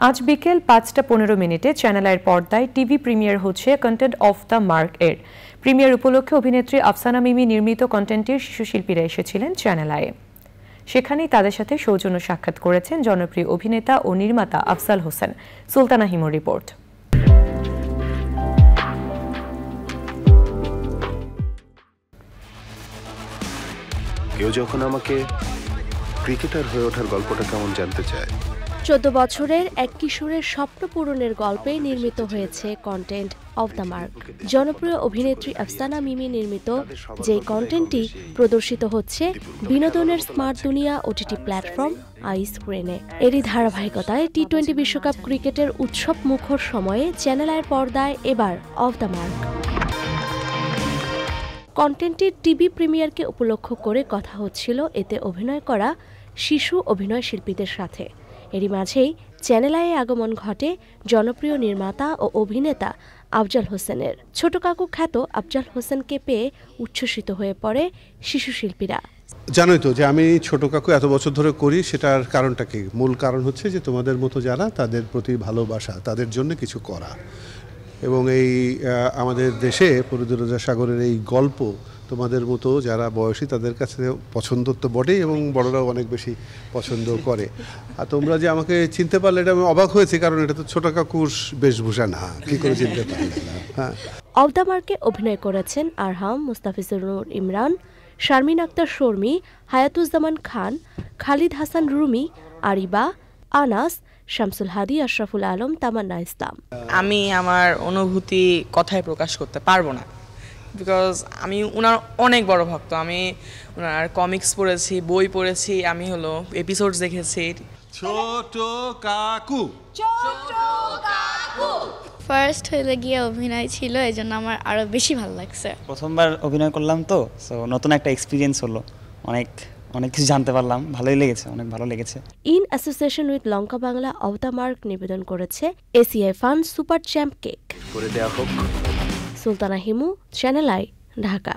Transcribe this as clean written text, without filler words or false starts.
আজ বিকেল ৫টা ১৫ চ্যানেল আইয়ের পর্দায় টিভি প্রিমিয়ার হচ্ছে কন্টেন্ট অফ দ্য মার্ক এর। প্রিমিয়ার উপলক্ষে অভিনেত্রী আফসানা মিমি নির্মিত কন্টেন্টের শিশু শিল্পীরা এসেছিলেন চ্যানেল আইয়ে। সেখানেই তাদের সাথে সৌজন্য সাক্ষাৎ করেছেন জনপ্রিয় অভিনেতা ও নির্মাতা আফজাল হোসেন। সুলতানা হিমুর রিপোর্ট। কেউ যখন আমাকে ক্রিকেটার হয়ে ওঠার গল্পটা কেমন জানতে চায়, 14 বছরের এক কিশোরের স্বপ্ন পূরণের গল্পে নির্মিত হয়েছে কন্টেন্ট অফ দ্য মার্ক। জনপ্রিয় অভিনেত্রী আফসানা মিমি নির্মিত যে কন্টেন্টটি প্রদর্শিত হচ্ছে বিনোদনের স্মার্ট দুনিয়া ওটিটি প্ল্যাটফর্ম আইস্ক্রিনে। এরই ধারাবাহিকতায় টি-20 বিশ্বকাপ ক্রিকেটের উৎসব মুখর সময়ে চ্যানেল আইয়ের পর্দায় এবার অফ দ্য মার্ক। কন্টেন্টটির টিভি প্রিমিয়ারকে উপলক্ষ করে কথা হচ্ছিল এতে অভিনয় করা শিশু অভিনয় শিল্পীদের সাথে। এরই মাঝেই চ্যানেল আইয়ে আগমন ঘটে জনপ্রিয় নির্মাতা ও অভিনেতা আফজাল হোসেনের। ছোট কাকু খ্যাত আফজাল হোসেনকে পেয়ে উচ্ছ্বসিত হয়ে পড়ে শিশু শিল্পীরা। জানোই তো যে আমি ছোট কাকু এত বছর ধরে করি, সেটার কারণটা কি? মূল কারণ হচ্ছে যে তোমাদের মতো যারা, তাদের প্রতি ভালোবাসা, তাদের জন্য কিছু করা। এবং এই আমাদের দেশে পরিদুরজা সাগরের এই গল্প তোমাদের মতো যারা বয়সী তাদের কাছে পছন্দ তো বটেই, এবং বড়রাও অনেক বেশি পছন্দ করে। আর তোমরা যে আমাকে চিনতে পারলে এটা আমি অবাক হয়েছি, কারণ এটা তো ছোট কাকুর বেশভূষা না, কি করে চিনতে পারলে না? হ্যাঁ, অফ দ্য মার্কে অভিনয় করেছেন আরহাম, মুস্তাফিজুর নূর ইমরান, শারমিন আক্তার শর্মী, হায়াতুজ্জামান খান, খালিদ হাসান রুমি, আরিবা, আনাস, শামসুল হাদি, আশরাফুল আলম, তামান্না ইসলাম। আমি আমার অনুভূতি কথায় প্রকাশ করতে পারবো না, বিকজ আমি ওনার অনেক বড় ভক্ত। আমি ওনার কমিক্স পড়েছি, বই পড়েছি, আমি হলো এপিসোডস দেখেছি। ছোট কাকু, ছোট কাকু ফার্স্ট হইলে গিয়ে অভিনয় ছিল, এই জন্য আমার আরো বেশি ভালো লাগছে। প্রথমবার অভিনয় করলাম তো, সো নতুন একটা এক্সপিরিয়েন্স হলো, অনেক কিছু জানতে পারলাম, ভালোই লেগেছে, অনেক ভালো লেগেছে। In association with Lanka Bangla of the mark নিবেদন করেছে ACI fund super champ cake. করে দেয়া হোক। Sultana Himu, channel I, Dhaka.